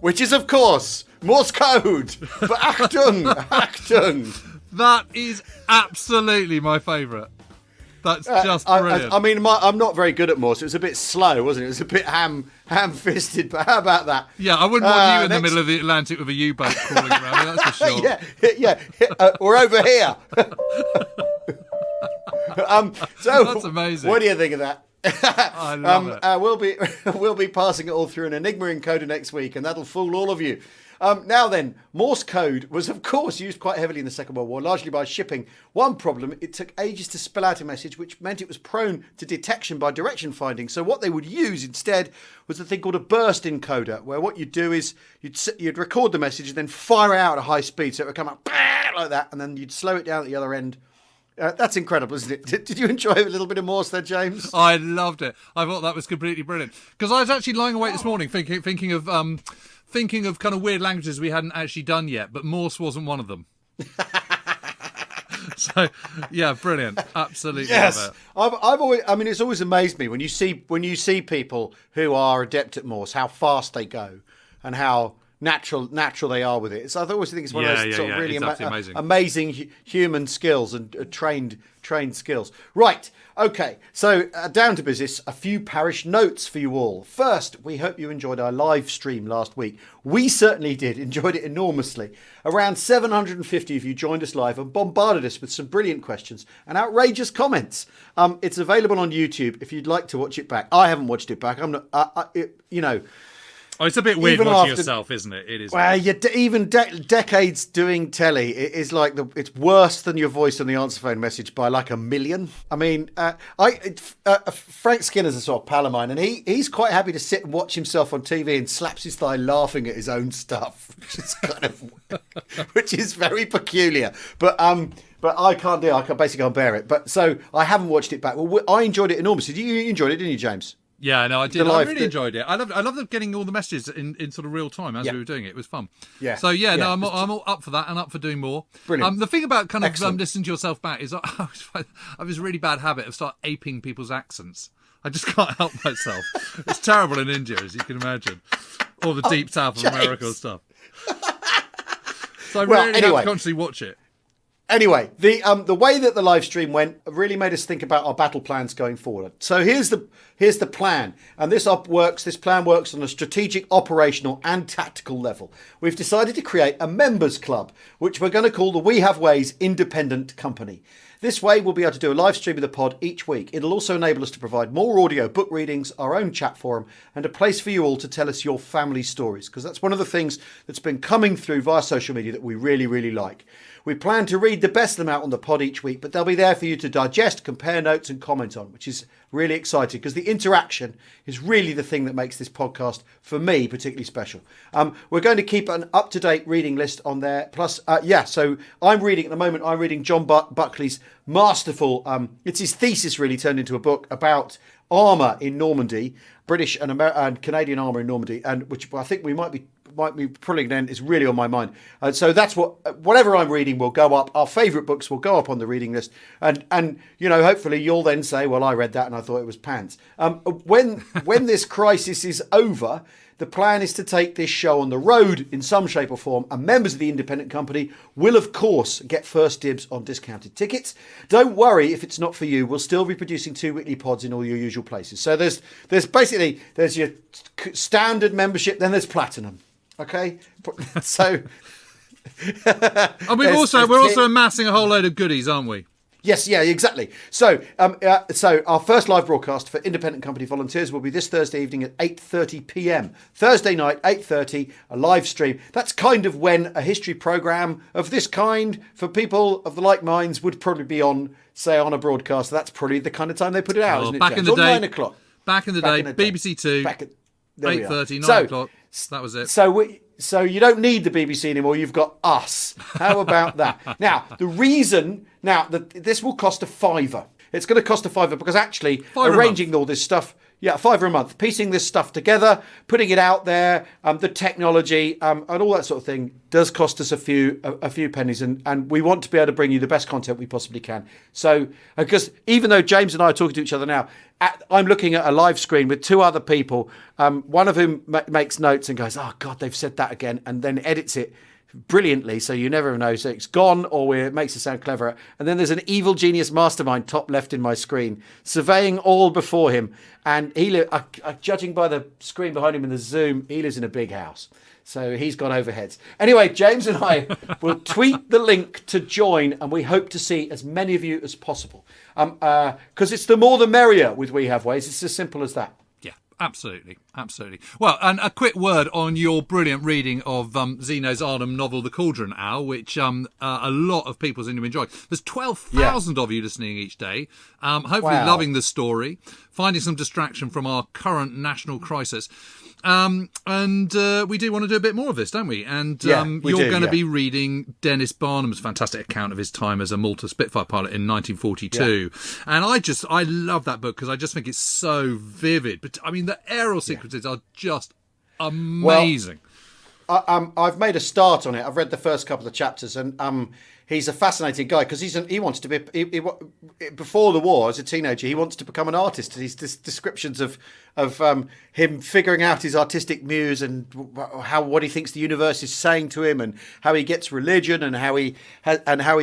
which is, of course, Morse code for Achtung, Achtung. That is absolutely my favourite. That's just brilliant. I mean, I'm not very good at Morse. It was a bit slow, wasn't it? It was a bit ham-fisted, but how about that? Yeah, I wouldn't want you in the middle of the Atlantic with a U-boat crawling around, that's for sure. yeah. We're over here. So that's amazing. What do you think of that? I love it. We'll be passing it all through an Enigma encoder next week, and that'll fool all of you. Now then, Morse code was, of course, used quite heavily in the Second World War, largely by shipping. One problem, it took ages to spell out a message, which meant it was prone to detection by direction finding. So what they would use instead was a thing called a burst encoder, where what you'd do is you'd record the message and then fire it out at high speed, so it would come up like that, and then you'd slow it down at the other end. That's incredible, isn't it? Did you enjoy a little bit of Morse there, James? I loved it. I thought that was completely brilliant. Because I was actually lying awake this morning thinking of kind of weird languages we hadn't actually done yet, but Morse wasn't one of them. So, yeah, brilliant. Absolutely yes. love it. I've always, I mean, it's always amazed me when you see people who are adept at Morse, how fast they go and how natural they are with it. So I always think it's one of those sort of really amazing human skills and trained skills. Right. Okay. So down to business. A few parish notes for you all. First, we hope you enjoyed our live stream last week. We certainly did. Enjoyed it enormously. Around 750 of you joined us live and bombarded us with some brilliant questions and outrageous comments. It's available on YouTube if you'd like to watch it back. I haven't watched it back. I'm not. Oh, it's a bit weird watching yourself, isn't it? It is. Well, even decades doing telly, it is like it's worse than your voice on the answer phone message by like a million. I mean, Frank Skinner's a sort of pal of mine, and he's quite happy to sit and watch himself on TV and slaps his thigh laughing at his own stuff, which is very peculiar. But I can't do it. I basically can't bear it. But so I haven't watched it back. Well, I enjoyed it enormously. You enjoyed it, didn't you, James? Yeah, no, I did. I really enjoyed it. I love getting all the messages in sort of real time as we were doing it. It was fun. Yeah. So no, I'm all up for that and up for doing more. Brilliant. The thing about kind of listening to yourself back is I have this really bad habit of start aping people's accents. I just can't help myself. It's terrible in India, as you can imagine, or the deep south of America and stuff. So I really have to constantly watch it. Anyway, the way that the live stream went really made us think about our battle plans going forward. So here's the plan, and this plan works on a strategic, operational, and tactical level. We've decided to create a members club, which we're going to call the We Have Ways Independent Company. This way, we'll be able to do a live stream of the pod each week. It'll also enable us to provide more audio book readings, our own chat forum, and a place for you all to tell us your family stories, because that's one of the things that's been coming through via social media that we really, really like. We plan to read the best of them out on the pod each week, but they'll be there for you to digest, compare notes and comment on, which is really exciting because the interaction is really the thing that makes this podcast, for me, particularly special. We're going to keep an up-to-date reading list on there. Plus, so I'm reading John Buckley's masterful, it's his thesis really turned into a book about armour in Normandy, British and Canadian armour in Normandy, and which I think we might be pulling then is really on my mind. So that's whatever I'm reading will go up. Our favourite books will go up on the reading list. And hopefully you'll then say, well, I read that and I thought it was pants. When this crisis is over, the plan is to take this show on the road in some shape or form, and members of the independent company will, of course, get first dibs on discounted tickets. Don't worry if it's not for you. We'll still be producing 2 weekly pods in all your usual places. So there's your standard membership, then there's platinum. Okay, so and we're also amassing a whole load of goodies, aren't we? Yes, yeah, exactly. So our first live broadcast for independent company volunteers will be this Thursday evening at 8:30 p.m. Thursday night, 8:30, a live stream. That's kind of when a history programme of this kind for people of the like minds would probably be on a broadcast. That's probably the kind of time they put it out, isn't it, back James? In the day, 9 o'clock. Back in the day, BBC Two, 8:30, 9 o'clock. That was it. So you don't need the BBC anymore. You've got us. How about that? Now, this will cost a £5. It's going to cost a £5 because actually arranging all this stuff, Yeah, £5 a month, piecing this stuff together, putting it out there, the technology and all that sort of thing does cost us a few pennies, and we want to be able to bring you the best content we possibly can. So, because even though James and I are talking to each other now, I'm looking at a live screen with two other people, one of whom makes notes and goes, "Oh God, they've said that again," and then edits it brilliantly, so you never know, so it's gone or it makes it sound cleverer. And then there's an evil genius mastermind top left in my screen surveying all before him, and judging by the screen behind him in the zoom, he lives in a big house, so he's gone overheads. Anyway, James and I will tweet the link to join, and we hope to see as many of you as possible, because it's the more the merrier with We Have Ways. It's as simple as that. Absolutely. Well, and a quick word on your brilliant reading of Zeno's Arnhem novel, The Cauldron Owl, which a lot of people seem to enjoy. There's 12,000 of you listening each day, hopefully loving the story, finding some distraction from our current national crisis. And we do want to do a bit more of this, don't we? And you're going to be reading Dennis Barnum's fantastic account of his time as a Malta Spitfire pilot in 1942. Yeah. And I love that book because I just think it's so vivid. But I mean, the aerial sequences are just amazing. Well, I've made a start on it. I've read the first couple of chapters, and he's a fascinating guy because he wants to be before the war as a teenager. He wants to become an artist. These descriptions of him figuring out his artistic muse and what he thinks the universe is saying to him, and how he gets religion, and how he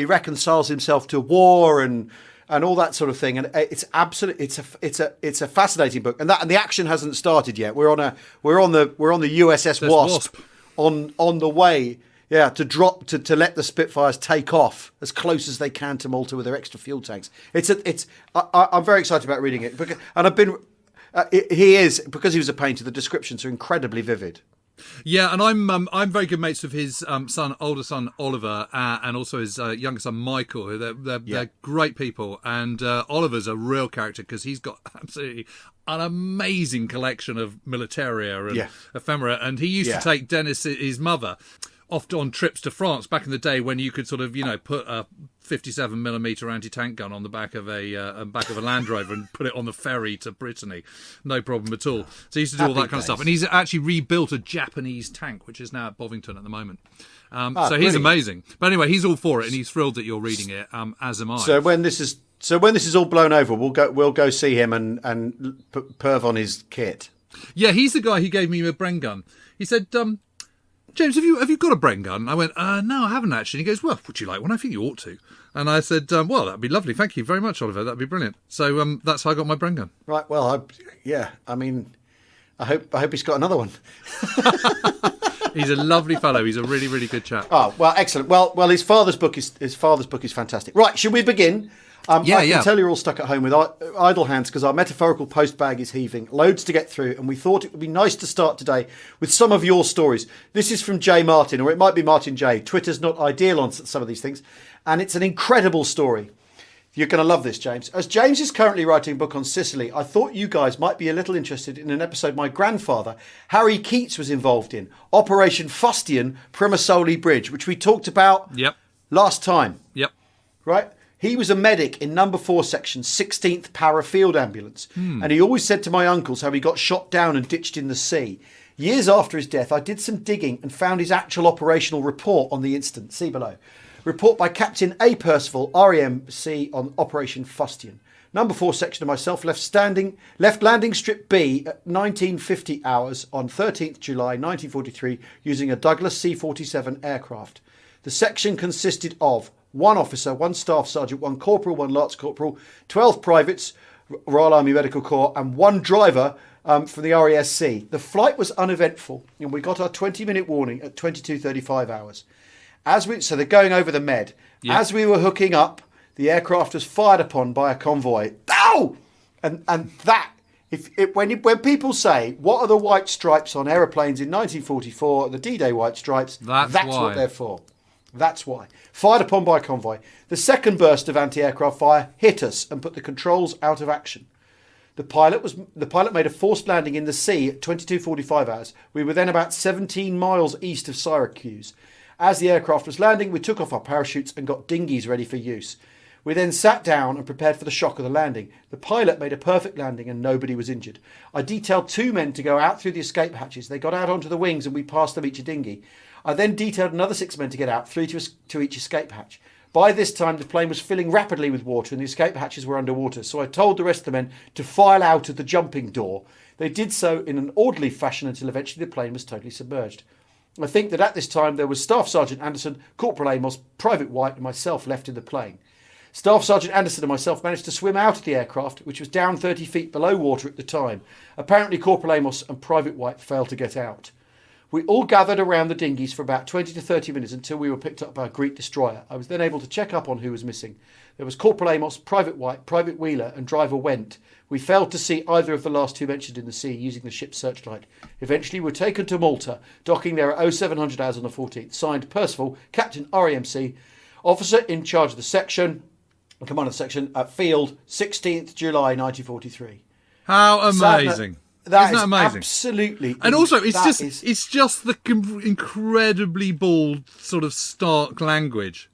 reconciles himself to war and all that sort of thing. And it's a fascinating book. And the action hasn't started yet. We're on the USS Wasp on the way. Yeah, to let the Spitfires take off as close as they can to Malta with their extra fuel tanks. I'm very excited about reading it, and I've been. He was a painter. The descriptions are incredibly vivid. Yeah, and I'm very good mates with his older son Oliver, and also his younger son Michael. They're great people, and Oliver's a real character because he's got absolutely an amazing collection of militaria and ephemera, and he used to take Dennis, his mother, off on trips to France back in the day when you could sort of, put a 57mm anti-tank gun on the back of a Land Rover and put it on the ferry to Brittany, no problem at all. So he used to do all that kind of stuff, and he's actually rebuilt a Japanese tank, which is now at Bovington at the moment. So he's amazing. But anyway, he's all for it, and he's thrilled that you're reading it, as am I. So when this is all blown over, we'll go see him and perv on his kit. Yeah, he's the guy who gave me a Bren gun. He said, "James, have you got a Bren gun?" I went, "No, I haven't actually." And he goes, "Well, would you like one? I think you ought to." And I said, "Well, that'd be lovely. Thank you very much, Oliver. That'd be brilliant." So that's how I got my Bren gun. Right. Well, I hope he's got another one. He's a lovely fellow. He's a really, really good chap. Oh, well, excellent. Well, his father's book is fantastic. Right. Should we begin? I can tell you're all stuck at home with idle hands because our metaphorical post bag is heaving. Loads to get through, and we thought it would be nice to start today with some of your stories. This is from J. Martin, or it might be Martin J. Twitter's not ideal on some of these things, and it's an incredible story. You're going to love this, James. As James is currently writing a book on Sicily, I thought you guys might be a little interested in an episode my grandfather, Harry Keats, was involved in, Operation Fustian Primasoli Bridge, which we talked about last time. Yep. Right? He was a medic in number 4 section, 16th Para Field Ambulance. And he always said to my uncles how he got shot down and ditched in the sea. Years after his death, I did some digging and found his actual operational report on the incident. See below. Report by Captain A. Percival, REMC, on Operation Fustian. Number 4 section of myself left landing strip B at 1950 hours on 13th July 1943 using a Douglas C-47 aircraft. The section consisted of 1 officer, 1 staff sergeant, 1 corporal, 1 lance corporal, 12 privates, Royal Army Medical Corps, and 1 driver from the RASC. The flight was uneventful, and we got our 20-minute warning at 22:35 hours. So they're going over the Med. Yep. As we were hooking up, the aircraft was fired upon by a convoy. Ow! And that, when people say, what are the white stripes on aeroplanes in 1944, the D-Day white stripes, that's what they're for. That's why. Fired upon by a convoy. The second burst of anti-aircraft fire hit us and put the controls out of action. The pilot made a forced landing in the sea at 22:45 hours. We were then about 17 miles east of Syracuse. As the aircraft was landing, we took off our parachutes and got dinghies ready for use. We then sat down and prepared for the shock of the landing. The pilot made a perfect landing and nobody was injured. I detailed 2 men to go out through the escape hatches. They got out onto the wings and we passed them each a dinghy. I then detailed another 6 men to get out, 3 to each escape hatch. By this time, the plane was filling rapidly with water and the escape hatches were underwater, so I told the rest of the men to file out of the jumping door. They did so in an orderly fashion until eventually the plane was totally submerged. I think that at this time there was Staff Sergeant Anderson, Corporal Amos, Private White and myself left in the plane. Staff Sergeant Anderson and myself managed to swim out of the aircraft, which was down 30 feet below water at the time. Apparently Corporal Amos and Private White failed to get out. We all gathered around the dinghies for about 20 to 30 minutes until we were picked up by a Greek destroyer. I was then able to check up on who was missing. There was Corporal Amos, Private White, Private Wheeler and Driver Went. We failed to see either of the last 2 mentioned in the sea using the ship's searchlight. Eventually we were taken to Malta, docking there at 0700 hours on the 14th. Signed Percival, Captain RAMC, Officer in charge of the section, Commander of the section at Field, 16th July 1943. How amazing. That Isn't is that amazing? Absolutely. And also, it's just the incredibly bald, sort of stark language,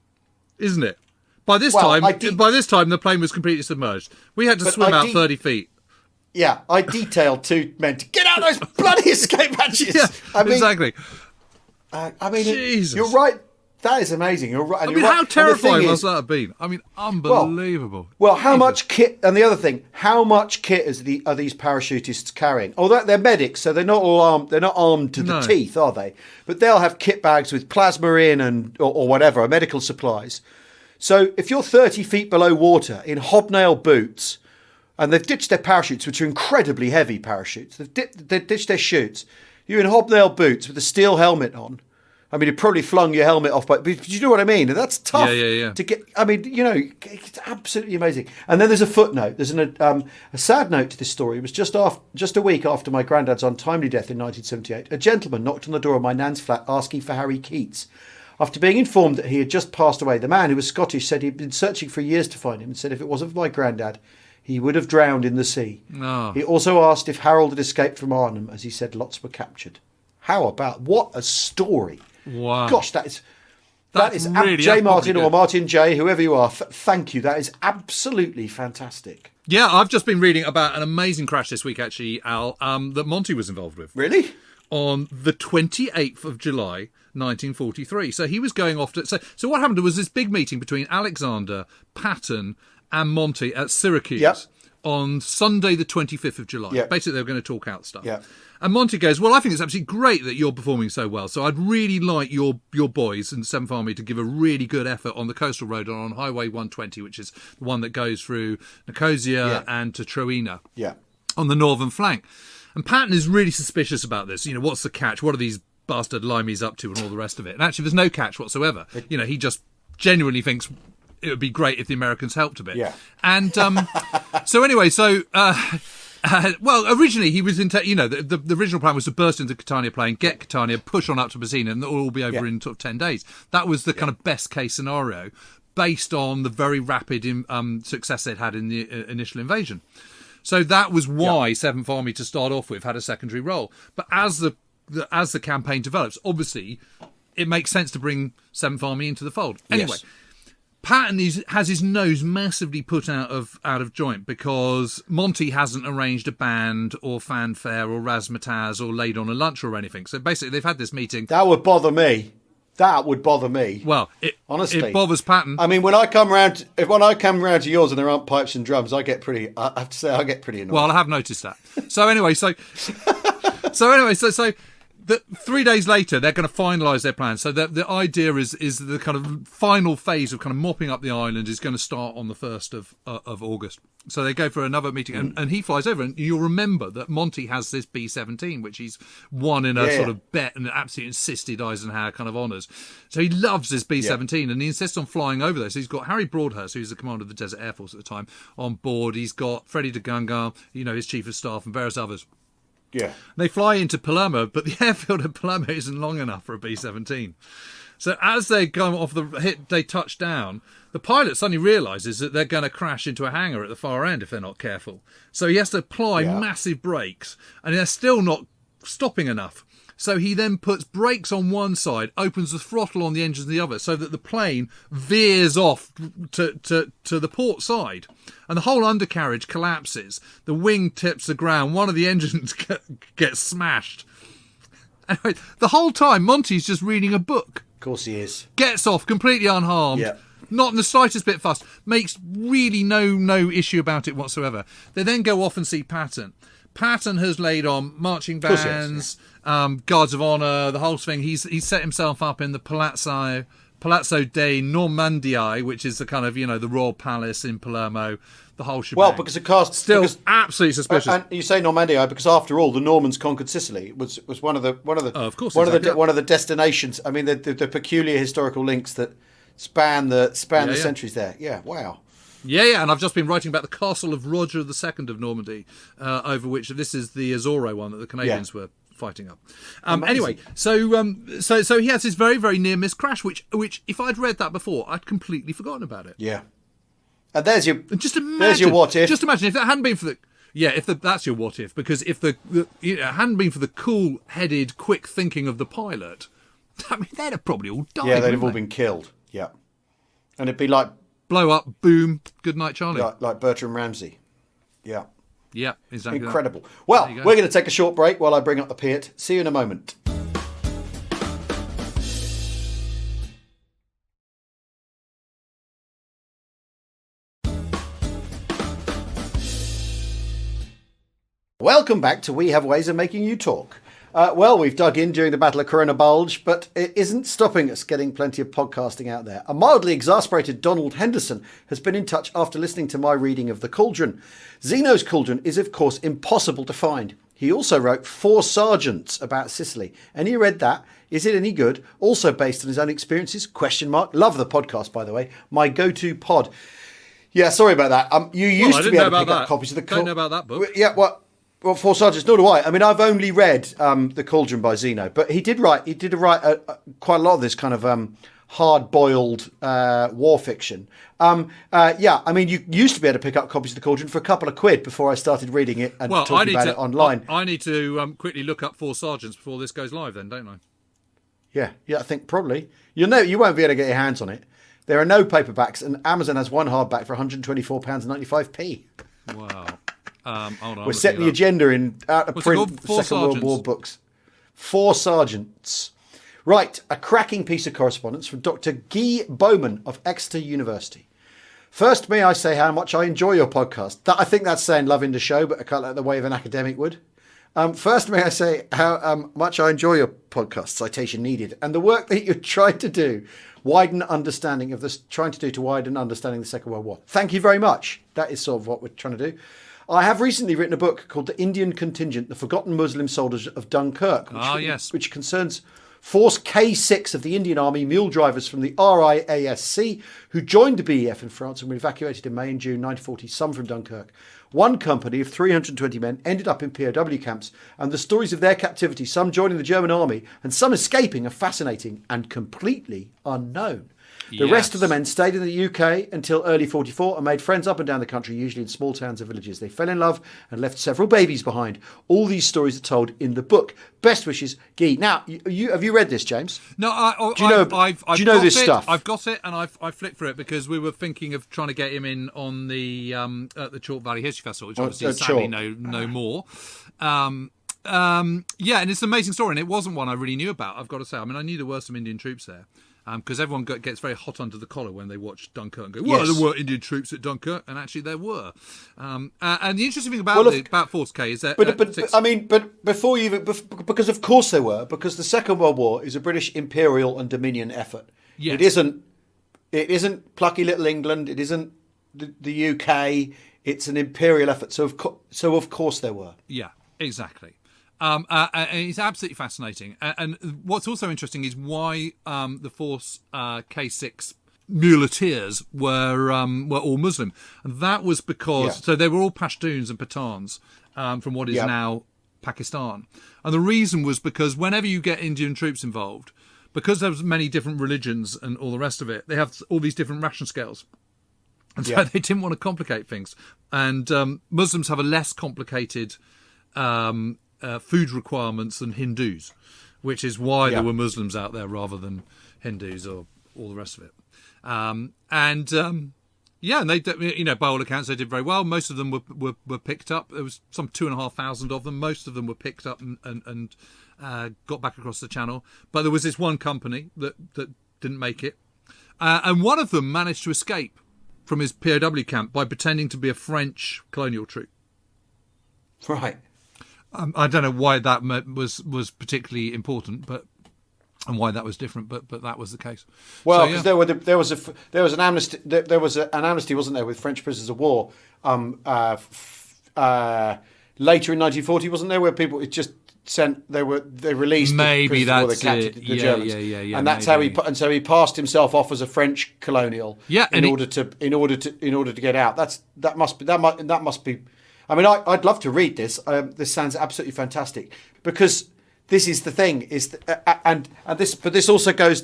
isn't it? By this time, the plane was completely submerged. We had to swim out 30 feet. Yeah, I detailed 2 men to get out those bloody escape hatches. Yeah, I mean, exactly. Jesus. You're right. That is amazing. You're right. I mean, how terrifying must that have been? I mean, unbelievable. Well, how much kit? And the other thing, how much kit are these parachutists carrying? Oh, they're medics, so they're not all armed. They're not armed to the teeth, are they? But they'll have kit bags with plasma in or whatever, medical supplies. So if you're 30 feet below water in hobnail boots, and they've ditched their parachutes, which are incredibly heavy parachutes, they've ditched their chutes. You're in hobnail boots with a steel helmet on. I mean, it probably flung your helmet off, but you know what I mean? And that's tough to get. I mean, it's absolutely amazing. And then there's a footnote. There's a sad note to this story. It was just a week after my granddad's untimely death in 1978. A gentleman knocked on the door of my nan's flat asking for Harry Keats. After being informed that he had just passed away, the man, who was Scottish, said he'd been searching for years to find him and said if it wasn't for my granddad, he would have drowned in the sea. Oh. He also asked if Harold had escaped from Arnhem, as he said lots were captured. What a story. Wow. Gosh, that is really J. Martin or Martin J, whoever you are, thank you. That is absolutely fantastic. Yeah, I've just been reading about an amazing crash this week, actually, Al, that Monty was involved with. Really? On the 28th of July, 1943. So he was going off to... So what happened was this big meeting between Alexander, Patton and Monty at Syracuse on Sunday the 25th of July. Yep. Basically, they were going to talk out stuff. Yeah. And Monty goes, well, I think it's absolutely great that you're performing so well. So I'd really like your boys in 7th Army to give a really good effort on the coastal road on Highway 120, which is the one that goes through Nicosia and to Troina on the northern flank. And Patton is really suspicious about this. What's the catch? What are these bastard limeys up to and all the rest of it? And actually, there's no catch whatsoever. He just genuinely thinks it would be great if the Americans helped a bit. Yeah. And originally he was the original plan was to burst into Catania plane, get Catania, push on up to Messina, and it'll all be over in sort of 10 days. That was the kind of best case scenario based on the very rapid success they'd had in the initial invasion. So that was why 7th Army to start off with had a secondary role. But as the campaign develops, obviously it makes sense to bring 7th Army into the fold. Anyway. Yes. Patton has his nose massively put out of joint because Monty hasn't arranged a band or fanfare or razzmatazz or laid on a lunch or anything. So basically, they've had this meeting. That would bother me. Well, honestly, it bothers Patton. I mean, when I come round to yours and there aren't pipes and drums, I have to say I get pretty annoyed. Well, I have noticed that. So anyway, so 3 days later, they're going to finalise their plan. So the idea is the kind of final phase of kind of mopping up the island is going to start on the 1st of August. So they go for another meeting, and he flies over. And you'll remember that Monty has this B-17, which he's won in a sort of bet and absolutely insisted Eisenhower kind of honours. So he loves this B-17, and he insists on flying over there. So he's got Harry Broadhurst, who's the commander of the Desert Air Force at the time, on board. He's got Freddie de Gangan, his chief of staff, and various others. Yeah. They fly into Palermo, but the airfield at Palermo isn't long enough for a B-17. So as they go off they touch down, the pilot suddenly realises that they're going to crash into a hangar at the far end if they're not careful. So he has to apply massive brakes, and they're still not stopping enough. So he then puts brakes on one side, opens the throttle on the engines on the other, so that the plane veers off to the port side. And the whole undercarriage collapses. The wing tips the ground. One of the engines gets smashed. Anyway, the whole time, Monty's just reading a book. Of course he is. Gets off completely unharmed. Yeah. Not in the slightest bit fussed. Makes really no issue about it whatsoever. They then go off and see Patton. Patton has laid on marching bands, guards of honour, the whole thing. He's set himself up in the Palazzo dei Normandiae, which is the kind of, the royal palace in Palermo, the whole shebang. Well, because of course, still absolutely suspicious. And you say Normandiae because after all, the Normans conquered Sicily. It was one of the of course, one exactly. of the destinations. I mean, the peculiar historical links that span the centuries there. Yeah, wow. Yeah, and I've just been writing about the castle of Roger II of Normandy, over which this is the Azore one that the Canadians were fighting up. Anyway, so he has this very, very near miss crash, which if I'd read that before, I'd completely forgotten about it. Yeah, and there's your what if. Just imagine if that hadn't been for the that's your what if, because if it hadn't been for the cool-headed, quick thinking of the pilot, I mean, they'd have probably all died. Yeah, they'd have all been killed. Yeah, and it'd be like blow up, boom, good night, Charlie. Like Bertram Ramsay. Yeah. Yeah, exactly. Incredible. That. Well, we're going to take a short break while I bring up the Piat. See you in a moment. Welcome back to We Have Ways of Making You Talk. Well, we've dug in during the Battle of Corona Bulge, but it isn't stopping us getting plenty of podcasting out there. A mildly exasperated Donald Henderson has been in touch after listening to my reading of The Cauldron. Zeno's Cauldron is, of course, impossible to find. He also wrote 4 Sergeants about Sicily. And he read that. Is it any good? Also based on his own experiences? ? Love the podcast, by the way. My go-to pod. Yeah, sorry about that. You used to be able to pick up copies of the Don't know about that book. Yeah, well, 4 Sergeants, nor do I. I mean, I've only read The Cauldron by Zeno, but he did write quite a lot of this kind of hard-boiled war fiction. Yeah, I mean, you used to be able to pick up copies of The Cauldron for a couple of quid before I started reading it and talking about it online. I need to quickly look up 4 Sergeants before this goes live then, don't I? Yeah, I think probably. You won't be able to get your hands on it. There are no paperbacks, and Amazon has one hardback for £124.95p. Wow. Hold on, we're setting the agenda out of print for Second World War books. 4 Sergeants. Right, a cracking piece of correspondence from Dr. Guy Bowman of Exeter University. First, may I say how much I enjoy your podcast. I think that's saying loving the show, but I can't like the way of an academic would. First, may I say how much I enjoy your podcast, citation needed, and the work that you're trying to do, trying to widen understanding the Second World War. Thank you very much. That is sort of what we're trying to do. I have recently written a book called The Indian Contingent, The Forgotten Muslim Soldiers of Dunkirk, which concerns Force K6 of the Indian Army, mule drivers from the RIASC, who joined the BEF in France and were evacuated in May and June 1940, some from Dunkirk. One company of 320 men ended up in POW camps, and the stories of their captivity, some joining the German army and some escaping, are fascinating and completely unknown. The rest of the men stayed in the UK until early 44 and made friends up and down the country, usually in small towns and villages. They fell in love and left several babies behind. All these stories are told in the book. Best wishes, Guy. Now, have you read this, James? No, do you know this stuff? I've got it, and I've flicked through it because we were thinking of trying to get him in on the at the Chalk Valley History Festival, which obviously sadly no more. Yeah, and it's an amazing story, and it wasn't one I really knew about, I've got to say. I mean, I knew there were some Indian troops there. Because everyone gets very hot under the collar when they watch Dunkirk and go, well, there were Indian troops at Dunkirk, and actually there were. And the interesting thing about Force K is that... But before you... Because of course there were, because the Second World War is a British imperial and dominion effort. Yes. It isn't plucky little England, it isn't the UK, it's an imperial effort. So of course there were. Yeah, exactly. And it's absolutely fascinating. And what's also interesting is why the Force K6 muleteers were all Muslim. And that was because... So they were all Pashtuns and Pathans from what is now Pakistan. And the reason was because whenever you get Indian troops involved, because there's many different religions and all the rest of it, they have all these different ration scales. And so they didn't want to complicate things. And Muslims have a less complicated... food requirements than Hindus. which is why there were Muslims out there rather than Hindus or all the rest of it. And they, by all accounts, they did very well. Most of them were picked up. There was some 2,500 of them. Most of them were picked up and got back across the channel. But there was this one company that didn't make it. And one of them managed to escape from his POW camp by pretending to be a French colonial troop. Right. I don't know why that was particularly important, and why that was different, but that was the case. Well, because there was an amnesty, an amnesty, wasn't there, with French prisoners of war later in 1940, wasn't there, where people they released maybe the prisoners that's of war they captured the Germans. Yeah, and that's maybe. so he passed himself off as a French colonial in order to get out. That must be. I mean, I'd love to read this. This sounds absolutely fantastic, because this is the thing. This also goes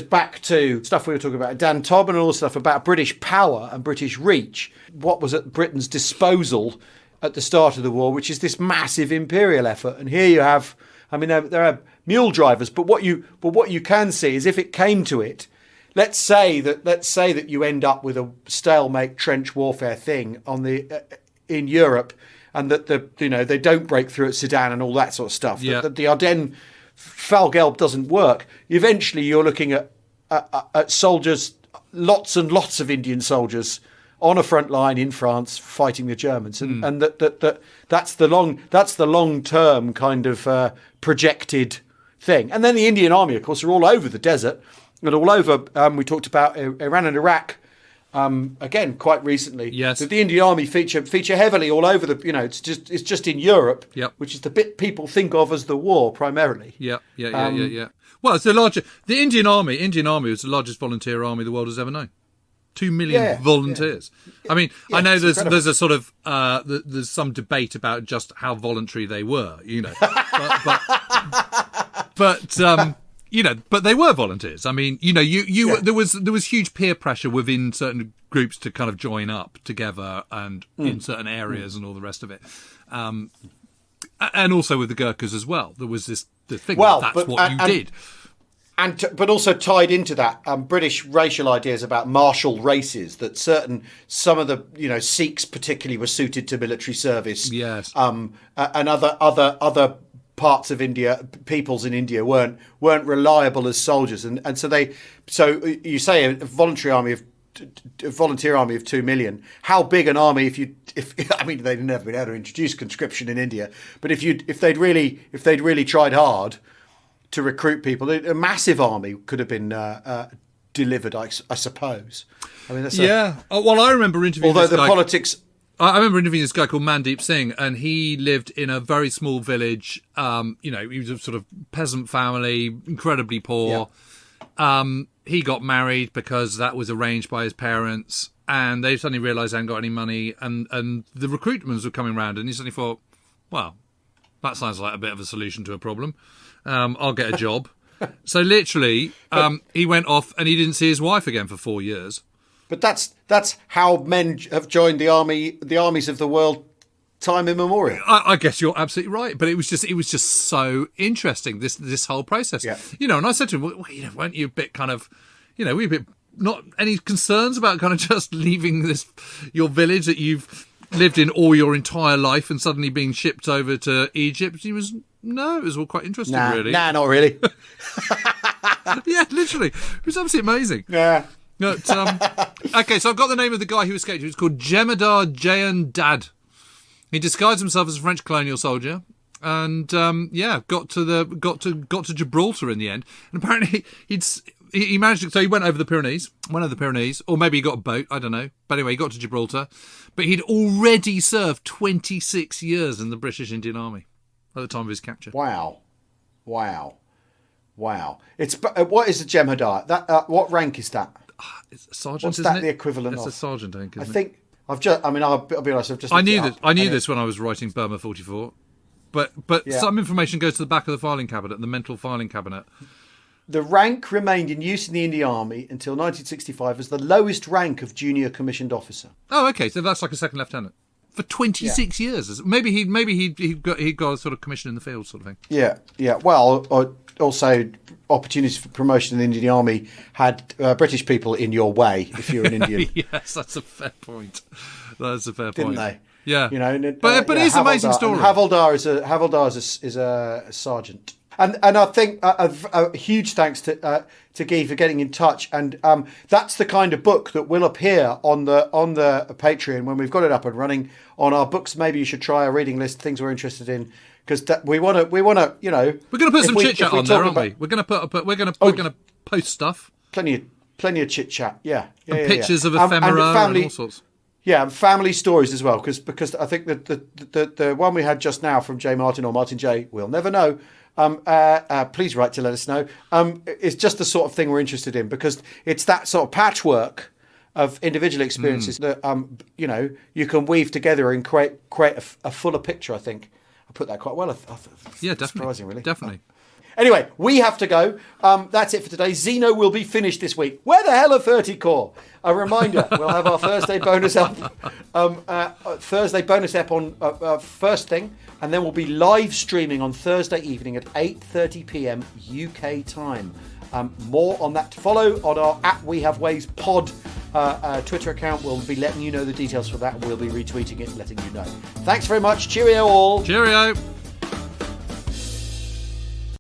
back to stuff we were talking about, Dan Tobb and all the stuff about British power and British reach. What was at Britain's disposal at the start of the war, which is this massive imperial effort. And here you have, I mean, there are mule drivers, but what you can see is, if it came to it, let's say that you end up with a stalemate trench warfare thing in Europe, and that they don't break through at Sedan and all that sort of stuff. Yeah. That the Ardennes Falgelb doesn't work. Eventually, you're looking at soldiers, lots and lots of Indian soldiers on a front line in France fighting the Germans, and that's the long term kind of projected thing. And then the Indian Army, of course, are all over the desert and all over. We talked about Iran and Iraq. Again, quite recently, yes, that the Indian Army feature heavily all over the. It's just in Europe, which is the bit people think of as the war primarily. Yeah. Well, it's the Indian Army. Indian Army was the largest volunteer army the world has ever known. 2 million volunteers. Yeah. I mean, I know there's a sort of there's some debate about just how voluntary they were, but they were volunteers. I mean, there was huge peer pressure within certain groups to kind of join up together and in certain areas and all the rest of it. And also with the Gurkhas as well. There was the thing that's what you did. But also tied into that, British racial ideas about martial races, that some of the Sikhs particularly were suited to military service. Yes. And other parts of India, peoples in India weren't reliable as soldiers, and so you say a volunteer army of 2 million. How big an army? If I mean, they'd never been able to introduce conscription in India, but if they'd really tried hard to recruit people, a massive army could have been delivered, I suppose. I mean, that's well, I remember interviewing. Although the politics. I remember interviewing this guy called Mandeep Singh, and he lived in a very small village. He was a sort of peasant family, incredibly poor. Yeah. He got married because that was arranged by his parents, and they suddenly realised they hadn't got any money, and the recruitments were coming round, and he suddenly thought, well, that sounds like a bit of a solution to a problem. I'll get a job. So literally, he went off and he didn't see his wife again for 4 years. But that's how men have joined the armies of the world, time immemorial. I guess you're absolutely right, but it was just so interesting, this whole process. Yeah. And I said to him, well, weren't you a bit kind of, were you a bit not any concerns about kind of just leaving your village that you've lived in all your entire life and suddenly being shipped over to Egypt? He was. No, it was all quite interesting, really. Nah, not really. Yeah, literally. It was absolutely amazing. Yeah. But, okay, so I've got the name of the guy who escaped. He was called Jemadar Jayan Dad. He disguised himself as a French colonial soldier, and got to Gibraltar in the end. And apparently he managed to. So he went over the Pyrenees, or maybe he got a boat. I don't know. But anyway, he got to Gibraltar, but he'd already served 26 years in the British Indian Army at the time of his capture. Wow. It's what is a Jemadar? That what rank is that? It's a sergeant. What's isn't that it? the equivalent it's of? a sergeant, I think. I think I've just. I mean, I'll be honest. I've just. I knew this when I was writing Burma 44, but some information goes to the back of the filing cabinet, the mental filing cabinet. The rank remained in use in the Indian Army until 1965 as the lowest rank of junior commissioned officer. Oh, okay. So that's like a second lieutenant. for 26 years. Maybe he'd got a sort of commission in the field sort of thing. Yeah. Well, also opportunities for promotion in the Indian Army had British people in your way if you're an Indian. Yes, that's a fair point. Didn't they? Yeah. But it's an amazing story. Havildar is a sergeant. And I think a huge thanks to Guy for getting in touch. And that's the kind of book that will appear on the Patreon when we've got it up and running. On our books, maybe you should try a reading list, things we're interested in, because we want to, We're going to put some chit chat on there, aren't we? We're going to post stuff. Plenty of chit chat. Yeah. And pictures of ephemera and all sorts. Yeah, and family stories as well, because I think that the one we had just now from J. Martin or Martin J. We'll never know. Please write to let us know. It's just the sort of thing we're interested in, because it's that sort of patchwork of individual experiences that you can weave together and create a fuller picture. I think I put that quite well. Yeah, definitely. Surprising, really. Definitely. Anyway, we have to go. That's it for today. Xeno will be finished this week. Where the hell are 30 Core? A reminder, we'll have our Thursday bonus app. Thursday bonus app on first thing, and then we'll be live streaming on Thursday evening at 8:30 p.m. UK time. More on that to follow on our @WeHaveWaysPod Twitter account. We'll be letting you know the details for that. We'll be retweeting it, letting you know. Thanks very much. Cheerio all. Cheerio.